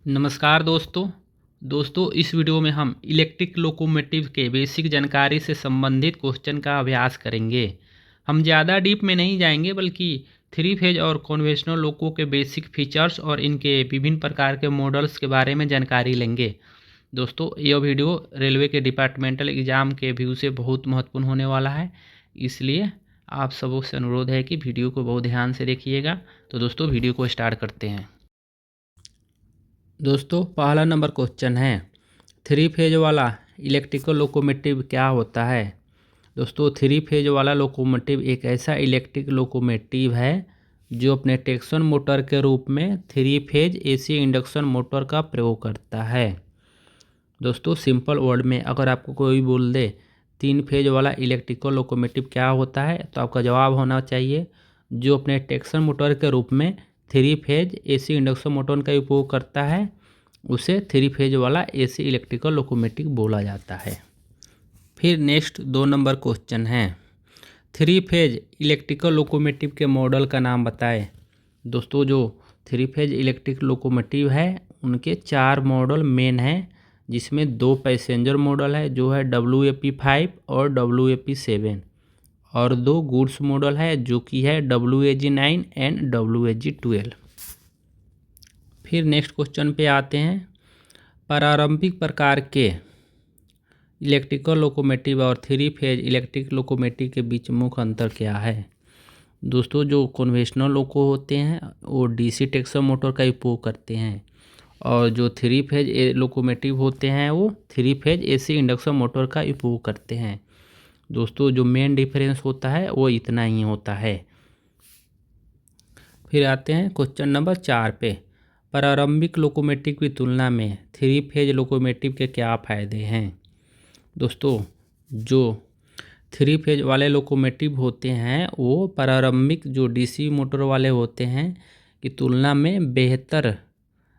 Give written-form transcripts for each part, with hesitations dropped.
नमस्कार दोस्तों इस वीडियो में हम इलेक्ट्रिक लोकोमोटिव के बेसिक जानकारी से संबंधित क्वेश्चन का अभ्यास करेंगे। हम ज़्यादा डीप में नहीं जाएंगे बल्कि थ्री फेज और कन्वेंशनल लोको के बेसिक फीचर्स और इनके विभिन्न प्रकार के मॉडल्स के बारे में जानकारी लेंगे। दोस्तों यह वीडियो रेलवे के डिपार्टमेंटल एग्ज़ाम के व्यू से बहुत महत्वपूर्ण होने वाला है, इसलिए आप सबों से अनुरोध है कि वीडियो को बहुत ध्यान से देखिएगा। तो दोस्तों वीडियो को स्टार्ट करते हैं। दोस्तों पहला नंबर क्वेश्चन है, थ्री फेज वाला इलेक्ट्रिकल लोकोमोटिव क्या होता है। दोस्तों थ्री फेज वाला लोकोमोटिव एक ऐसा इलेक्ट्रिक लोकोमोटिव है जो अपने ट्रैक्शन मोटर के रूप में three phase AC induction motor का प्रयोग करता है। दोस्तों सिंपल वर्ड में अगर आपको कोई बोल दे तीन फेज वाला इलेक्ट्रिकल लोकोमोटिव क्या होता है, तो आपका जवाब होना चाहिए जो अपने ट्रैक्शन मोटर के रूप में three phase AC induction motor का उपयोग करता है, उसे थ्री फेज वाला एसी इलेक्ट्रिकल लोकोमोटिव बोला जाता है। फिर नेक्स्ट 2 नंबर क्वेश्चन है, थ्री फेज इलेक्ट्रिकल लोकोमोटिव के मॉडल का नाम बताएं। दोस्तों जो थ्री फेज इलेक्ट्रिक लोकोमोटिव है उनके 4 मॉडल मेन हैं, जिसमें 2 पैसेंजर मॉडल है जो है WAP5 और WAP7 और 2 गुड्स मॉडल है जो कि है WAG9 एंड WAG12। फिर नेक्स्ट क्वेश्चन पे आते हैं, प्रारंभिक प्रकार के इलेक्ट्रिकल लोकोमोटिव और थ्री फेज इलेक्ट्रिक लोकोमोटिव के बीच मुख्य अंतर क्या है। दोस्तों जो कन्वेंशनल लोको होते हैं वो डीसी ट्रैक्शन मोटर का उपयोग करते हैं और जो थ्री फेज लोकोमोटिव होते हैं वो three phase AC induction motor का उपयोग करते हैं। दोस्तों जो मेन डिफरेंस होता है वो इतना ही होता है। फिर आते हैं क्वेश्चन नंबर 4 पे, प्रारंभिक लोकोमोटिव की तुलना में थ्री फेज लोकोमोटिव के क्या फ़ायदे हैं। दोस्तों जो थ्री फेज वाले लोकोमोटिव होते हैं वो प्रारंभिक जो डीसी मोटर वाले होते हैं की तुलना में बेहतर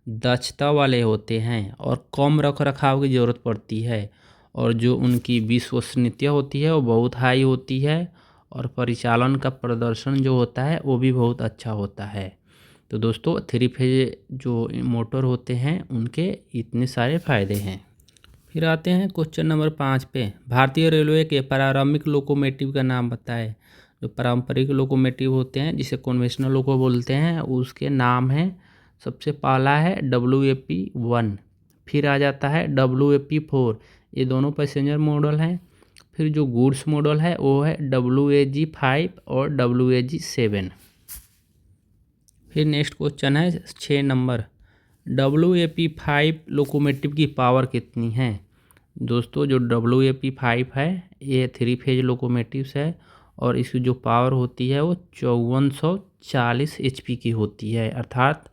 दक्षता वाले होते हैं और कम रख रखाव की ज़रूरत पड़ती है, और जो उनकी विश्वसनीयता होती है वो बहुत हाई होती है और परिचालन का प्रदर्शन जो होता है वो भी बहुत अच्छा होता है। तो दोस्तों थ्री फेज जो मोटर होते हैं उनके इतने सारे फ़ायदे हैं। फिर आते हैं क्वेश्चन नंबर 5 पे, भारतीय रेलवे के प्रारंभिक लोकोमोटिव का नाम बताएं। जो पारंपरिक लोकोमोटिव होते हैं जिसे कन्वेंशनल लोको बोलते हैं उसके नाम हैं, सबसे पहला है WAP1, फिर आ जाता है WAP4, ये दोनों पैसेंजर मॉडल हैं। फिर जो गुड्स मॉडल है वो है WAG5 और WAG7। फिर नेक्स्ट क्वेश्चन है 6 नंबर, WAP5 लोकोमोटिव की पावर कितनी है। दोस्तों जो WAP5 है ये थ्री फेज लोकोमोटिव्स है और इसकी जो पावर होती है वो 5440 HP की होती है, अर्थात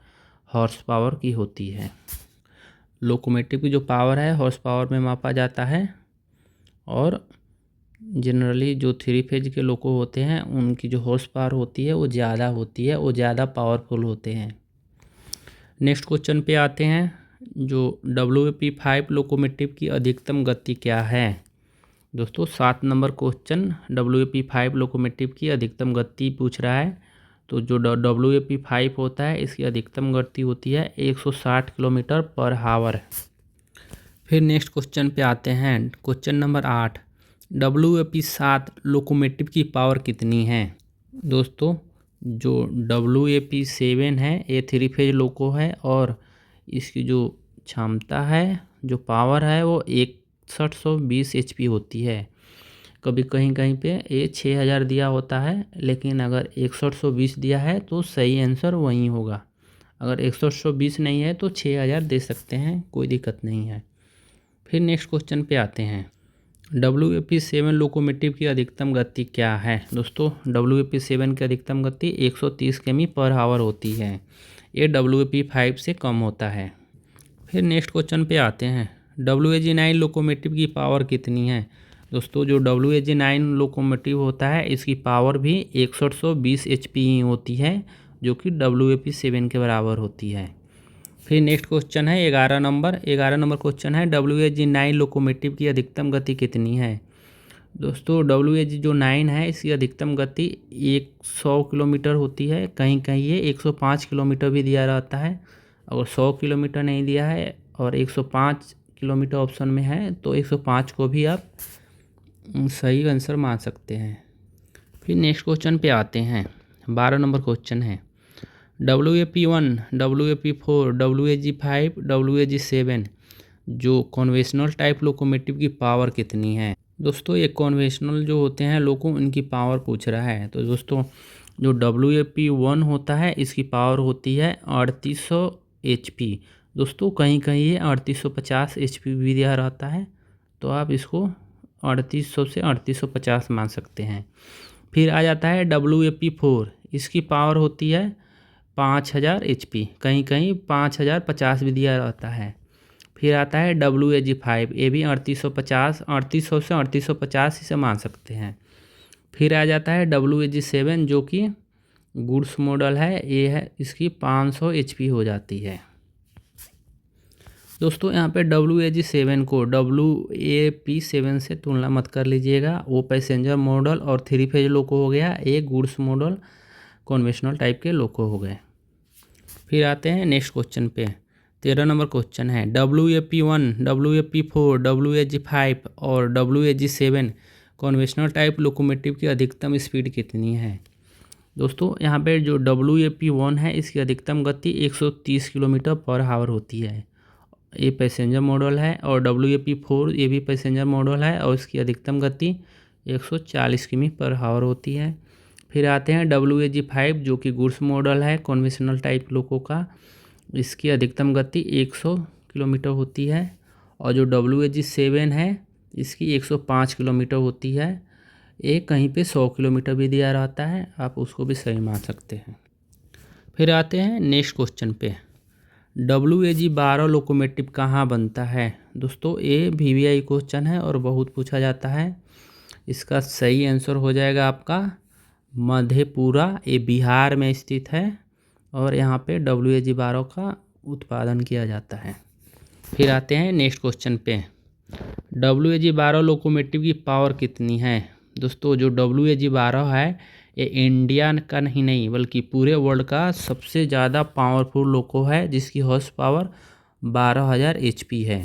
हॉर्स पावर की होती है। लोकोमोटिव की जो पावर है हॉर्स पावर में मापा जाता है और जनरली जो थ्री फेज के लोको होते हैं उनकी जो हॉर्स पावर होती है वो ज़्यादा होती है, वो ज़्यादा पावरफुल होते हैं। नेक्स्ट क्वेश्चन पे आते हैं, जो WAP5 लोकोमोटिव की अधिकतम गति क्या है। दोस्तों 7 नंबर क्वेश्चन WAP5 लोकोमोटिव की अधिकतम गति पूछ रहा है। तो जो WAP5 होता है इसकी अधिकतम गति होती है 160 किलोमीटर पर आवर। फिर नेक्स्ट क्वेश्चन पे आते हैं, क्वेश्चन नंबर 8, WAP7 लोकोमोटिव की पावर कितनी है। दोस्तों जो WAP7 है ये थ्री फेज लोको है और इसकी जो क्षमता है जो पावर है वो 6120 HP होती है। कभी कहीं कहीं पे ये 6000 दिया होता है, लेकिन अगर 6120 दिया है तो सही आंसर वही होगा। अगर 6120 नहीं है तो 6000 दे सकते हैं, कोई दिक्कत नहीं है। फिर नेक्स्ट क्वेश्चन पे आते हैं, WAP7 लोकोमोटिव की अधिकतम गति क्या है। दोस्तों WAP7 की अधिकतम गति 130 किमी पर आवर होती है, ये WAP5 से कम होता है। फिर नेक्स्ट क्वेश्चन पे आते हैं, WAG9 लोकोमोटिव की पावर कितनी है। दोस्तों जो WAG9 लोकोमोटिव होता है इसकी पावर भी 6120 HP ही होती है, जो कि WAP7 के बराबर होती है। फिर नेक्स्ट क्वेश्चन है 11 नंबर क्वेश्चन है, WAG9 लोकोमोटिव की अधिकतम गति कितनी है। दोस्तों WAG जो 9 है इसकी अधिकतम गति 100 किलोमीटर होती है, कहीं कहीं ये 105 किलोमीटर भी दिया रहता है, अगर 100 किलोमीटर नहीं दिया है और 105 किलोमीटर ऑप्शन में है तो 105 को भी आप सही आंसर मान सकते हैं। फिर नेक्स्ट क्वेश्चन पे आते हैं। 12 नंबर क्वेश्चन है WAP1, WAP4, WAG5, WAG7 जो कन्वेंशनल टाइप लोकोमोटिव की पावर कितनी है। दोस्तों ये कन्वेंशनल जो होते हैं लोको इनकी पावर पूछ रहा है। तो दोस्तों जो WAP1 होता है इसकी पावर होती है 3800 HP। दोस्तों कहीं कहीं ये 3850 HP भी दिया रहता है, तो आप इसको 3800 से 3850 मान सकते हैं। फिर आ जाता है WAP4, इसकी पावर होती है 5000 HP, कहीं कहीं 5050 भी दिया रहता है। फिर आता है WAG5, ये भी 3800 से 3850 इसे मान सकते हैं। फिर आ जाता है WAG7 जो कि गुड्स मॉडल है, ये है इसकी 500 HP हो जाती है। दोस्तों यहाँ पे WAG7 को WAP7 से तुलना मत कर लीजिएगा, वो पैसेंजर मॉडल और 3 फेज लोको हो गया, एक गुड्स मॉडल कन्वेंशनल टाइप के लोको हो गए। फिर आते हैं नेक्स्ट क्वेश्चन पे। 13 नंबर क्वेश्चन है WAP1, WAP4, WAG5 और WAG7 कन्वेंशनल टाइप लोकोमोटिव की अधिकतम स्पीड कितनी है। दोस्तों यहाँ पे जो WAP1 है इसकी अधिकतम गति 130 किलोमीटर पर आवर होती है, ये पैसेंजर मॉडल है। और WAP4 ये भी पैसेंजर मॉडल है और इसकी अधिकतम गति 140 किमी पर आवर होती है। फिर आते हैं WAG5 जो कि गुड्स मॉडल है कन्वेंशनल टाइप लोको का, इसकी अधिकतम गति 100 किलोमीटर होती है। और जो WAG7 है इसकी 105 किलोमीटर होती है, एक कहीं पे 100 किलोमीटर भी दिया रहता है, आप उसको भी सही मान सकते हैं। फिर आते हैं नेक्स्ट क्वेश्चन पे। WAG12 लोकोमोटिव कहाँ बनता है। दोस्तों ये VVI क्वेश्चन है और बहुत पूछा जाता है। इसका सही आंसर हो जाएगा आपका मधेपुरा, ये बिहार में स्थित है और यहाँ पे WAG12 का उत्पादन किया जाता है। फिर आते हैं नेक्स्ट क्वेश्चन पे। WAG12 लोकोमोटिव की पावर कितनी है। दोस्तों जो WAG12 है ये इंडिया का नहीं बल्कि पूरे वर्ल्ड का सबसे ज़्यादा पावरफुल लोको है, जिसकी हॉर्स पावर 12000 HP है।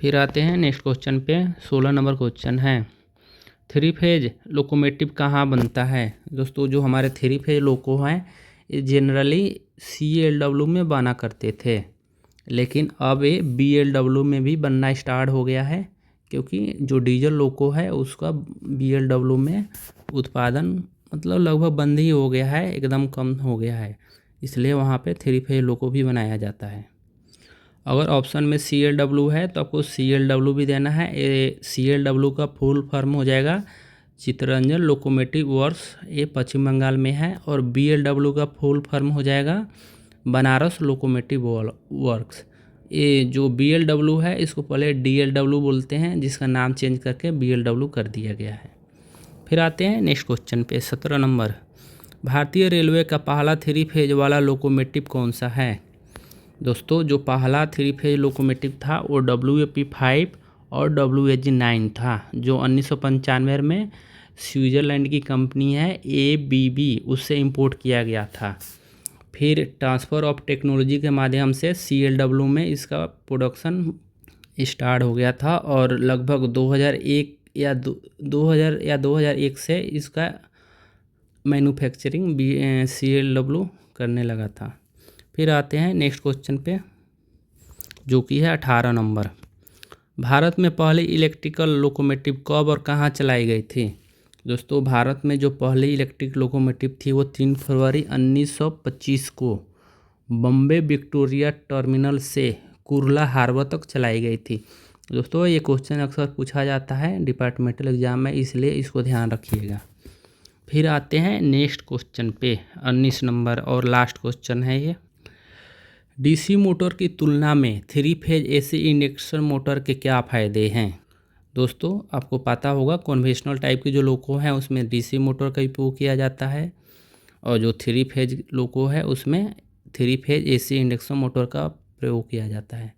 फिर आते हैं नेक्स्ट क्वेश्चन पे। 16 नंबर क्वेश्चन है 3 फेज लोकोमोटिव कहाँ बनता है। दोस्तों जो हमारे 3 फेज लोको हैं ये जनरली CLW में बना करते थे, लेकिन अब ये BLW में भी बनना स्टार्ट हो गया है, क्योंकि जो डीजल लोको है उसका BLW में उत्पादन मतलब लगभग बंद ही हो गया है, एकदम कम हो गया है, इसलिए वहाँ पे 3 फेज लोको भी बनाया जाता है। अगर ऑप्शन में CLW है तो आपको CLW भी देना है। ये CLW का फुल फॉर्म हो जाएगा चित्तरंजन लोकोमोटिव वर्क्स, ये पश्चिम बंगाल में है। और BLW का फुल फॉर्म हो जाएगा बनारस लोकोमोटिव वर्क्स। ये जो BLW है इसको पहले DLW बोलते हैं, जिसका नाम चेंज करके BLW कर दिया गया है। फिर आते हैं नेक्स्ट क्वेश्चन पे। 17 नंबर भारतीय रेलवे का पहला 3 फेज वाला लोकोमोटिव कौन सा है। दोस्तों जो पहला 3 फेज लोकोमोटिव था वो WAP5 और WAG9 था, जो 1995 में स्विट्ज़रलैंड की कंपनी है ABB उससे इंपोर्ट किया गया था। फिर ट्रांसफ़र ऑफ टेक्नोलॉजी के माध्यम से CLW में इसका प्रोडक्शन स्टार्ट हो गया था और लगभग 2001 या 2001 से इसका मैन्युफैक्चरिंग CLW करने लगा था। फिर आते हैं नेक्स्ट क्वेश्चन पे जो कि है 18 नंबर। भारत में पहली इलेक्ट्रिकल लोकोमोटिव कब और कहाँ चलाई गई थी। दोस्तों भारत में जो पहली इलेक्ट्रिक लोकोमोटिव थी वो 3 फरवरी 1925 को बम्बे विक्टोरिया टर्मिनल से कुर्ला हार्बर तक चलाई गई थी। दोस्तों ये क्वेश्चन अक्सर पूछा जाता है डिपार्टमेंटल एग्जाम में, इसलिए इसको ध्यान रखिएगा। फिर आते हैं नेक्स्ट क्वेश्चन पे 19 नंबर और लास्ट क्वेश्चन है ये। DC मोटर की तुलना में 3 फेज AC इंडक्शन मोटर के क्या फ़ायदे हैं। दोस्तों आपको पता होगा कन्वेंशनल टाइप की जो लोको हैं उसमें DC मोटर का उपयोग किया जाता है, और जो 3 फेज लोको है उसमें 3 फेज AC इंडक्शन मोटर का प्रयोग किया जाता है।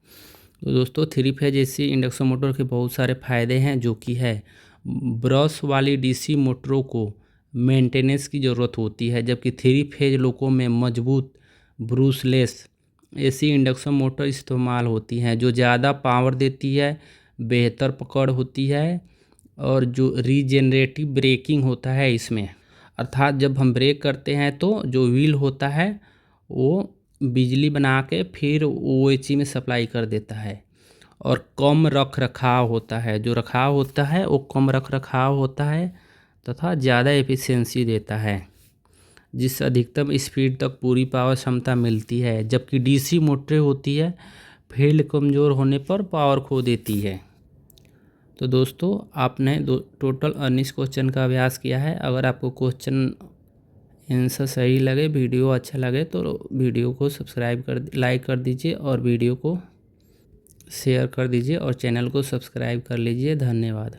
तो दोस्तों 3 फेज AC इंडक्शन मोटर के बहुत सारे फ़ायदे हैं, जो कि है ब्रश वाली DC मोटरों को मेंटेनेंस की ज़रूरत होती है, जबकि 3 फेज लोको में मजबूत ब्रूसलेस एसी इंडक्शन मोटर इस्तेमाल होती हैं, जो ज़्यादा पावर देती है, बेहतर पकड़ होती है और जो रीजेनरेटिव ब्रेकिंग होता है इसमें, अर्थात जब हम ब्रेक करते हैं तो जो व्हील होता है वो बिजली बना के फिर OHE में सप्लाई कर देता है। और कम रख रखाव होता है, जो रखाव होता है वो कम रख रखाव होता है तथा ज़्यादा एफिशिएंसी देता है, जिससे अधिकतम स्पीड तक पूरी पावर क्षमता मिलती है। जबकि DC मोटरें होती है, फील्ड कमज़ोर होने पर पावर खो देती है। तो दोस्तों आपने टोटल 19 क्वेश्चन का अभ्यास किया है। अगर आपको क्वेश्चन आंसर सही लगे, वीडियो अच्छा लगे तो वीडियो को लाइक कर दीजिए और वीडियो को शेयर कर दीजिए और चैनल को सब्सक्राइब कर लीजिए। धन्यवाद।